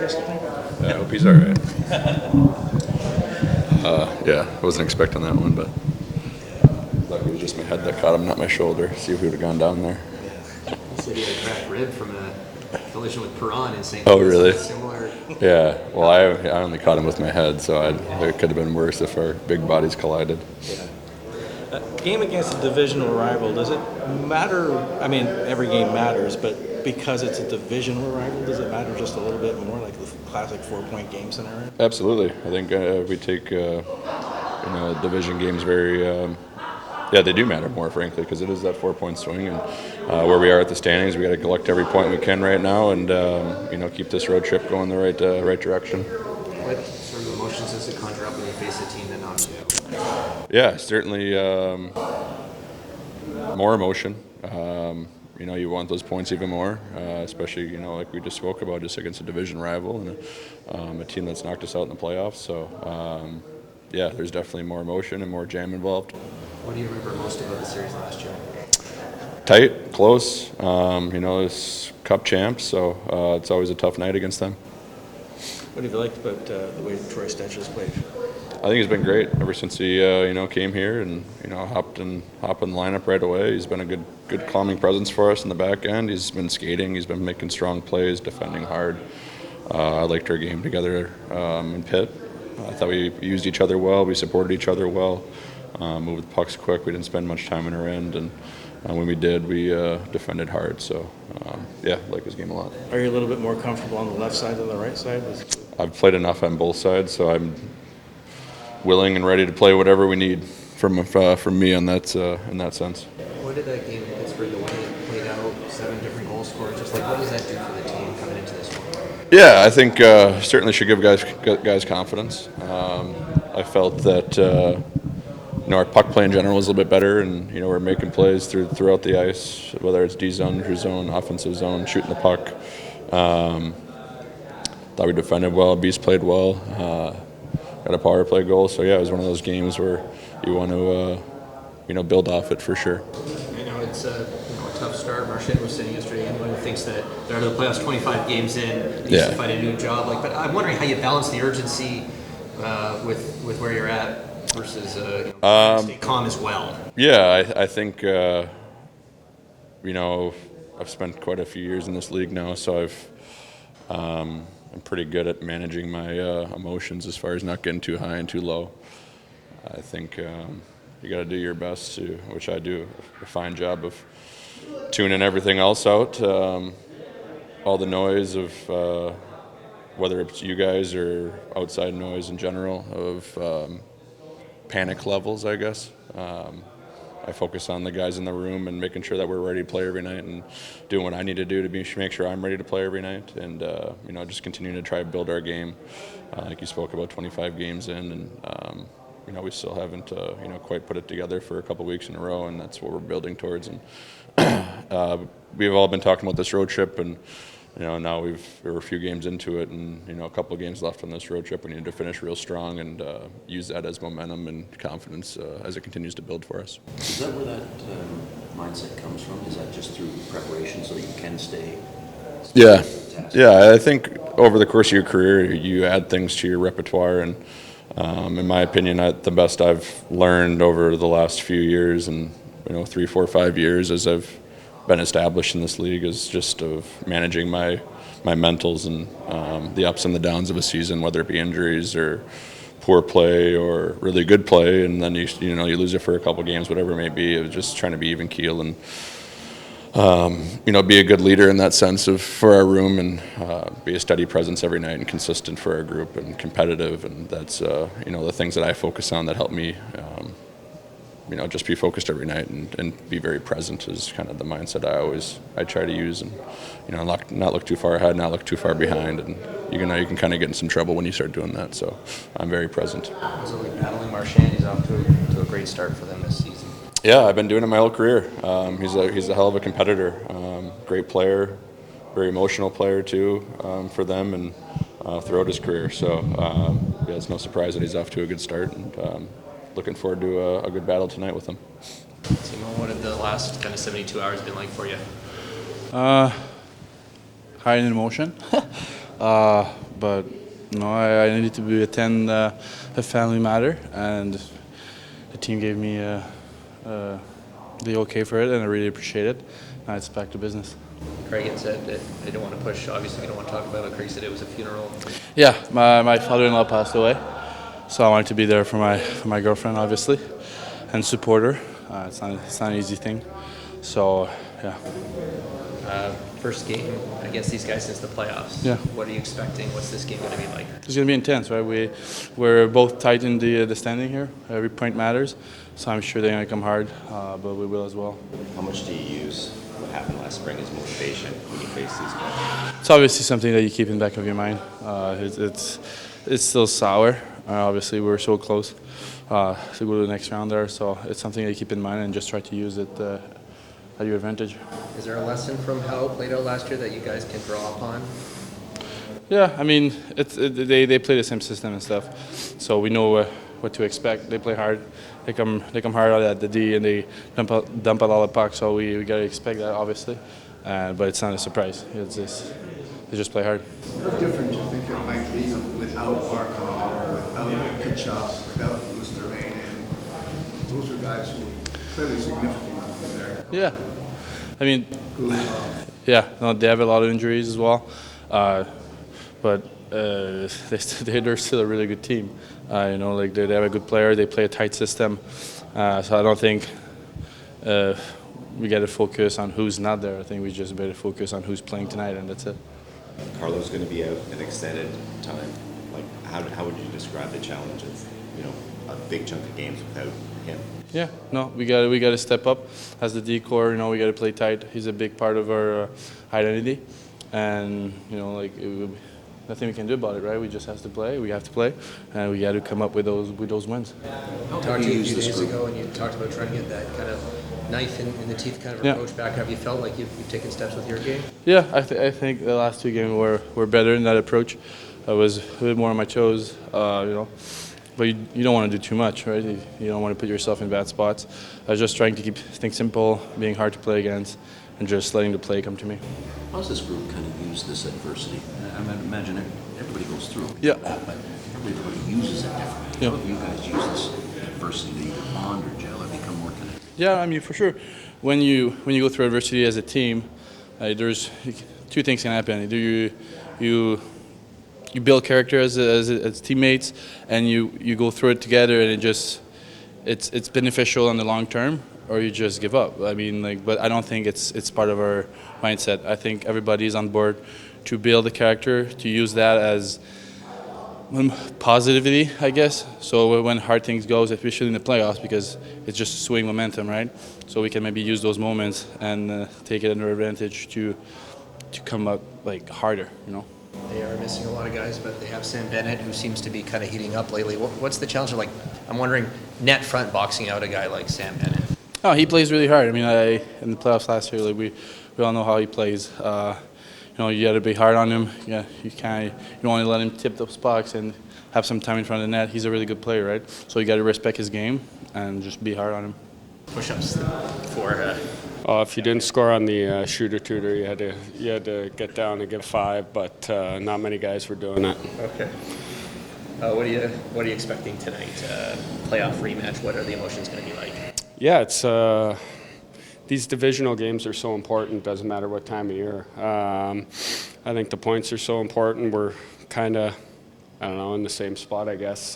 interesting. Yeah, I hope he's all right. Yeah, I wasn't expecting that one, but luckily it was just my head that caught him, not my shoulder. See if he would have gone down there. He said he had a cracked rib from a collision with Perron in St. Oh, Louis. really? Similar. Yeah, well, I only caught him with my head, so it could have been worse if our big bodies collided. Yeah. Game against a divisional rival, does it matter? I mean, every game matters, but because it's a divisional rival, does it matter just a little bit more, like the classic 4-point game scenario? Absolutely. I think we take division games very they do matter more, frankly, because it is that 4-point swing, and where we are at the standings, we got to collect every point we can right now, and keep this road trip going the right direction. What sort of emotions does it conjure up when you face a team that knocks you out? Yeah, certainly more emotion. You want those points even more, especially, like we just spoke about, just against a division rival and a team that's knocked us out in the playoffs. So, there's definitely more emotion and more jam involved. What do you remember most about the series last year? Tight, close. It's Cup champs, so it's always a tough night against them. What have you liked about the way Troy Stetcher's played? I think he's been great ever since he came here and hopped in the lineup right away. He's been a good calming presence for us in the back end. He's been skating. He's been making strong plays, defending hard. I liked our game together in Pitt. I thought we used each other well. We supported each other well. Moved the pucks quick. We didn't spend much time in our end, and when we did, we defended hard. So, I like his game a lot. Are you a little bit more comfortable on the left side than the right side? I've played enough on both sides, so I'm willing and ready to play whatever we need from me in that sense. What did that game in Pittsburgh, the way it played out, 7 different goal scorers, just like what does that do for the team coming into this one? Yeah, I think certainly should give guys confidence. I felt that our puck play in general was a little bit better, and we're making plays throughout the ice, whether it's D zone, Drew zone, offensive zone, shooting the puck. Thought we defended well. Beast played well. Got a power play goal, so it was one of those games where you want to build off it for sure. I know it's a tough start. Marchand was saying yesterday, anyone who thinks that they're out of the playoffs 25 games in needs to find a new job. But I'm wondering how you balance the urgency with where you're at versus stay calm as well. Yeah, I think I've spent quite a few years in this league now, so I'm pretty good at managing my emotions as far as not getting too high and too low. I think you got to do your best to, which I do, a fine job of tuning everything else out. All the noise of whether it's you guys or outside noise in general of panic levels, I guess. I focus on the guys in the room and making sure that we're ready to play every night and doing what I need to do to make sure I'm ready to play every night, and just continuing to try to build our game. Like you spoke about, 25 games in, and we still haven't quite put it together for a couple weeks in a row, and that's what we're building towards. And we've all been talking about this road trip, and now we're a few games into it, and a couple of games left on this road trip. We need to finish real strong and use that as momentum and confidence as it continues to build for us. Is that where that mindset comes from? Is that just through preparation so that you can stay? Yeah. I think over the course of your career, you add things to your repertoire, and in my opinion, the best I've learned over the last few years, and 3, 4, 5 years as I've been established in this league, is just of managing my mentals and the ups and the downs of a season, whether it be injuries or poor play or really good play, and then you lose it for a couple games, whatever it may be. It was just trying to be even keel and be a good leader in that sense for our room, and be a steady presence every night and consistent for our group and competitive, and that's the things that I focus on that help me just be focused every night and be very present is kind of the mindset I try to use, and not look too far ahead, not look too far behind, and you can kind of get in some trouble when you start doing that. So I'm very present. Was it like battling Marchand? He's off to a great start for them this season. Yeah, I've been doing it my whole career. He's a hell of a competitor, great player, very emotional player too for them, and throughout his career. So it's no surprise that he's off to a good start, and looking forward to a good battle tonight with him. Simon, what have the last kind of 72 hours been like for you? High in emotion, but I needed to attend a family matter, and the team gave me the okay for it, and I really appreciate it. Now it's back to business. Craig had said that they don't want to push. Obviously, you don't want to talk about it. Craig said it was a funeral. Yeah, my father-in-law passed away, so I wanted to be there for my girlfriend, obviously, and support her. It's not an easy thing, so yeah. First game against these guys since the playoffs. Yeah. What are you expecting? What's this game going to be like? It's going to be intense, right? We're both tight in the standing here. Every point matters, so I'm sure they're going to come hard, but we will as well. How much do you use what happened last spring as motivation when you face these guys? It's obviously something that you keep in the back of your mind. It's still sour. Obviously, we were so close to go to the next round there, so it's something that you keep in mind and just try to use it at your advantage. Is there a lesson from how it played out last year that you guys can draw upon? Yeah, I mean, they play the same system and stuff, so we know what to expect. They play hard. They come hard out at the D, and they dump out all the pucks. So we got to expect that, obviously, but it's not a surprise. They just play hard. How different do you think it might be without Barkov, without Kitchoff, without Lusterane, and those are guys who are clearly significant in there. Yeah, I mean, yeah, no, they have a lot of injuries as well, but they're still a really good team. Like they have a good player. They play a tight system, so I don't think we got to focus on who's not there. I think we just better focus on who's playing tonight, and that's it. Carlo's going to be out an extended time. Like, how would you describe the challenge of, a big chunk of games without him? Yeah, no, we got to step up as the D-core. We got to play tight. He's a big part of our identity, and nothing we can do about it, right? We just have to play. We have to play, and we got to come up with those wins. I talked to you a few days ago, and you talked about trying to get that kind of knife in the teeth kind of approach back. Have you felt like you've taken steps with your game? Yeah, I think the last 2 games were better in that approach. I was a bit more on my toes, but you don't want to do too much, right? You don't want to put yourself in bad spots. I was just trying to keep things simple, being hard to play against, and just letting the play come to me. How does this group kind of use this adversity? I imagine everybody goes through it. Yeah. But everybody uses it differently. Yeah. How do you guys use this adversity to either bond or gel or become more connected? Yeah, I mean, for sure. When you go through adversity as a team, there's 2 things can happen. Either you build character as teammates, and you go through it together, and it's beneficial in the long term, or you just give up. I mean, but I don't think it's part of our mindset. I think everybody's on board to build a character, to use that as positivity, I guess. So when hard things goes, especially in the playoffs, because it's just swing momentum, right? So we can maybe use those moments and take it under advantage to come up harder, They are missing a lot of guys, but they have Sam Benoit, who seems to be kind of heating up lately. What's the challenge? I'm wondering, net front boxing out a guy like Sam Benoit. Oh, he plays really hard. I mean, in the playoffs last year, we all know how he plays. You got to be hard on him. Yeah, you don't want to let him tip those pucks and have some time in front of the net. He's a really good player, right? So you got to respect his game and just be hard on him. Push-ups for. If you didn't score on the shooter tutor, you had to get down and give 5, but not many guys were doing it. Okay. What are you expecting tonight? Playoff rematch. What are the emotions going to be like? Yeah, it's these divisional games are so important. Doesn't matter what time of year. I think the points are so important. We're kind of, in the same spot, I guess,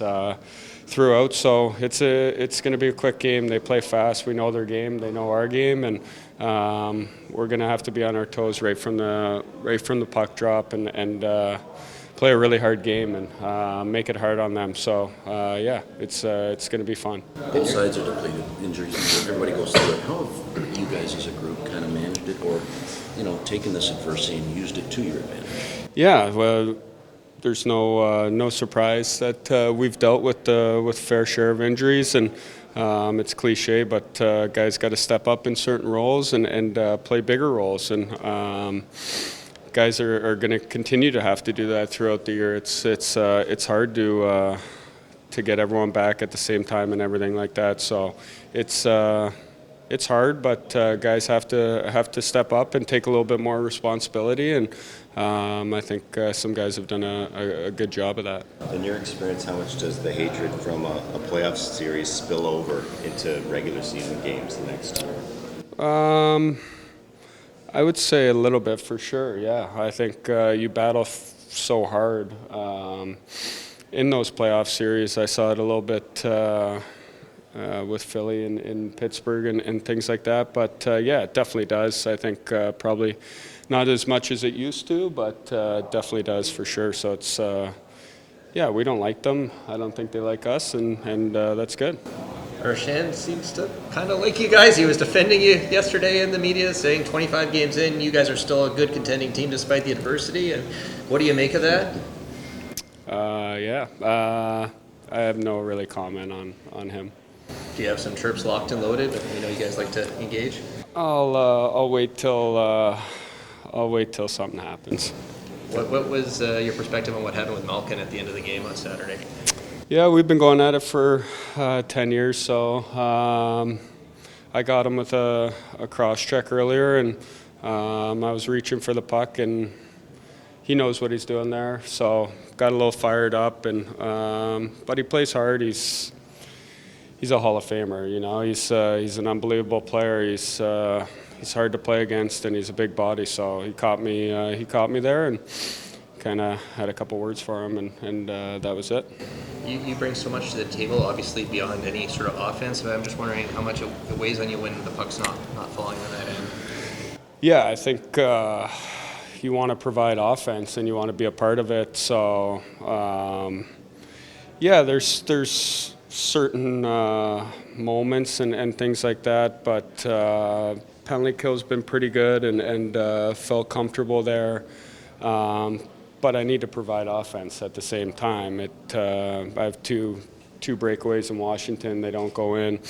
throughout. So it's going to be a quick game. They play fast. We know their game. They know our game, and we're going to have to be on our toes right from the puck drop and play a really hard game and make it hard on them. So it's going to be fun. Both sides are depleted. Injuries, everybody goes through it. How have you guys as a group kind of managed it, or taken this adversity and used it to your advantage? Yeah, well, there's no surprise that we've dealt with fair share of injuries, and it's cliche, but guys got to step up in certain roles and play bigger roles, and guys are going to continue to have to do that throughout the year. It's hard to get everyone back at the same time and everything like that. So it's it's hard, but guys have to step up and take a little bit more responsibility, and I think some guys have done a good job of that. In your experience, how much does the hatred from a playoff series spill over into regular season games the next year? I would say a little bit for sure, yeah. I think you battle so hard in those playoff series. I saw it a little bit with Philly in Pittsburgh and things like that. But yeah, it definitely does. I think probably not as much as it used to, but definitely does for sure. So it's, yeah, we don't like them. I don't think they like us, and that's good. Marchand seems to kind of like you guys. He was defending you yesterday in the media, saying 25 games in, you guys are still a good contending team despite the adversity. And what do you make of that? Yeah, I have no really comment on him. Do you have some chirps locked and loaded? You know, you guys like to engage. I'll wait till something happens. What was your perspective on what happened with Malkin at the end of the game on Saturday? Yeah, we've been going at it for 10 years, so I got him with a cross check earlier, and I was reaching for the puck, and he knows what he's doing there, so got a little fired up, and but he plays hard. He's a Hall of Famer, you know. He's an unbelievable player. He's hard to play against, and he's a big body, so he caught me there, and kind of had a couple words for him, and that was it. You bring so much to the table, obviously beyond any sort of offense, but I'm just wondering how much it weighs on you when the puck's not falling on that end. Yeah, I think you want to provide offense and you want to be a part of it. So yeah, there's certain moments and things like that, but penalty kill's been pretty good and felt comfortable there. But I need to provide offense at the same time. I have two breakaways in Washington. They don't go in.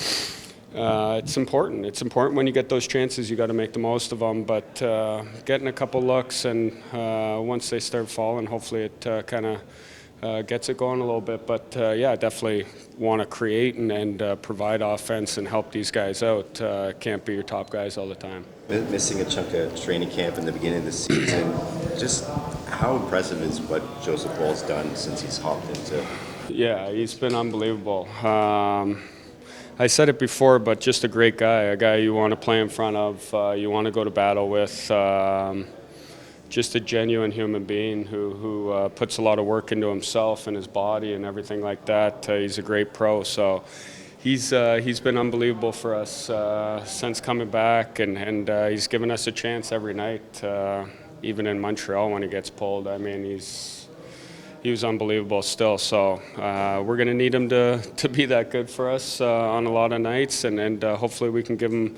It's important. It's important when you get those chances. You got to make the most of them. But getting a couple looks, and once they start falling, hopefully it kind of gets it going a little bit. But yeah, I definitely want to create and provide offense and help these guys out. Can't be your top guys all the time. Missing a chunk of training camp in the beginning of the season, just how impressive is what Joseph Woll's done since he's hopped into? Yeah, he's been unbelievable. I said it before, but just a great guy, a guy you want to play in front of, you want to go to battle with. Just a genuine human being who puts a lot of work into himself and his body and everything like that. He's a great pro, so he's been unbelievable for us since coming back, and he's given us a chance every night, even in Montreal when he gets pulled. I mean, he was unbelievable still, so we're going to need him to be that good for us on a lot of nights, and hopefully we can give him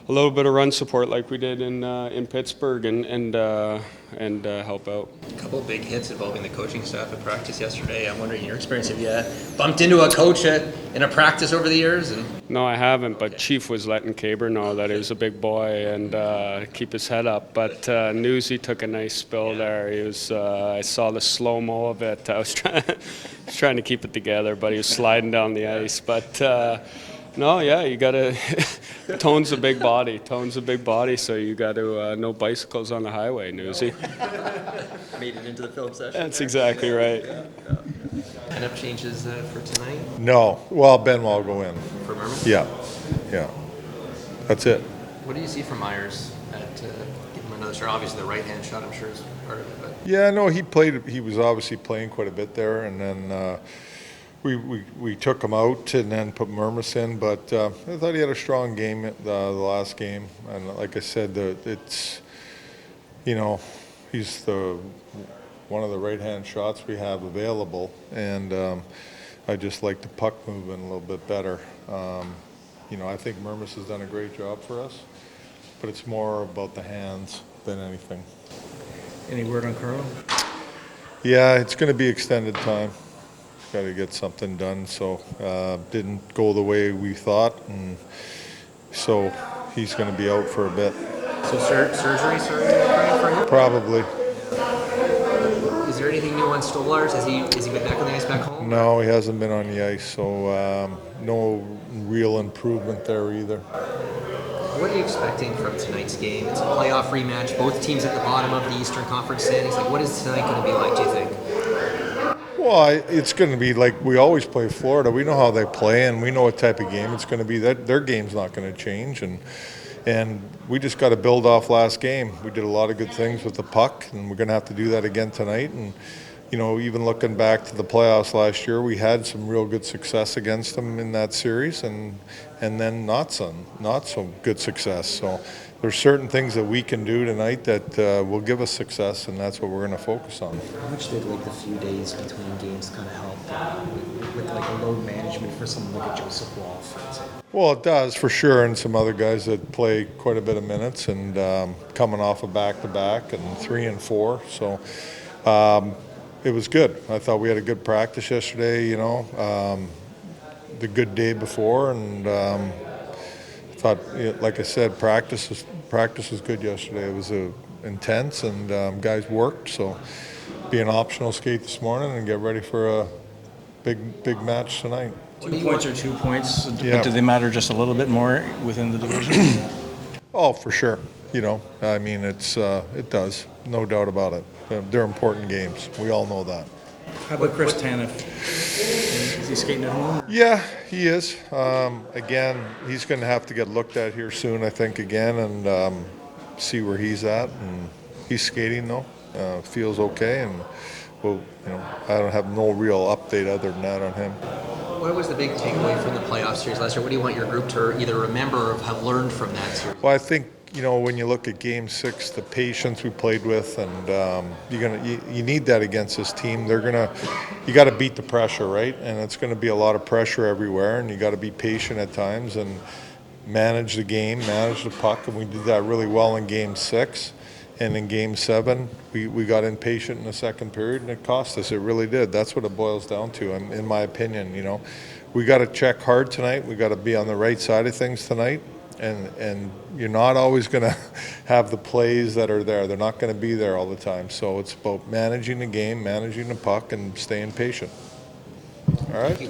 a little bit of run support like we did in Pittsburgh and help out. A couple of big hits involving the coaching staff at practice yesterday. I'm wondering, in your experience, have you bumped into a coach in a practice over the years? No, I haven't, but Chief was letting McCabe know that he was a big boy and keep his head up. But Newsy took a nice spill there. He was. I saw the slow-mo of it. I was trying to keep it together, but he was sliding down the ice. But no, yeah, you got to Tone's a big body. So you got to no bicycles on the highway, Newsy. Made it into the film session. That's exactly right. Lineup changes for tonight No. Well, Benoit will go in. for Merman. Yeah. That's it. What do you see from Myers at give him another start? Obviously, the right-hand shot, I'm sure, is part of it. But Yeah, no, he was obviously playing quite a bit there, and then we took him out and then put Murmas in, but I thought he had a strong game the last game, and like I said, it's, you know, he's one of the right-hand shots we have available, and I just like the puck moving a little bit better. You know, I think Murmas has done a great job for us, but it's more about the hands than anything. Any word on Carlo? Yeah, it's going to be extended time. Got to get something done, so didn't go the way we thought, and so he's going to be out for a bit. so surgery for him? Probably. Is there anything new on Stolarz? Has he been back on the ice back home? No, he hasn't been on the ice, so no real improvement there either. What are you expecting from tonight's game? It's a playoff rematch. Both teams at the bottom of the Eastern Conference standings. Like, what is tonight going to be like, do you think? Well, it's going to be like we always play Florida. We know how they play, and we know what type of game it's going to be. That their game's not going to change, and we just got to build off last game. We did a lot of good things with the puck, and we're going to have to do that again tonight. And you know, even looking back to the playoffs last year, we had some real good success against them in that series, and then not so good success. So there's certain things that we can do tonight that will give us success, and that's what we're going to focus on. How much did like the few days between games kind of help with like a load management for someone like a Joseph Wall, for example? Well, it does for sure, and some other guys that play quite a bit of minutes and coming off a back-to-back and 3 and 4. So it was good. I thought we had a good practice yesterday. You know, the good day before, and thought, like I said, practice was good yesterday. It was intense, and guys worked. So be an optional skate this morning and get ready for a big match tonight. 2 points or 2 points, Yeah. but do they matter just a little bit more within the division? Oh, for sure. You know, I mean, it does, no doubt about it. They're important games. We all know that. How about Chris Tanev? Is he skating at home? Yeah, he is. Again, he's going to have to get looked at here soon, I think, again, and see where he's at. And he's skating though, feels okay, and well, you know, I don't have no real update other than that on him. What was the big takeaway from the playoff series last year? What do you want your group to either remember or have learned from that series? Well, I think, you know, when you look at Game 6, the patience we played with, and you need that against this team. You got to beat the pressure, right? And it's going to be a lot of pressure everywhere, and you got to be patient at times and manage the game, manage the puck, and we did that really well in Game 6. And in Game 7, we got impatient in the second period, and it cost us. It really did. That's what it boils down to, in my opinion. You know, we got to check hard tonight. We got to be on the right side of things tonight. And you're not always going to have the plays that are there. They're not going to be there all the time. So it's about managing the game, managing the puck, and staying patient. All right?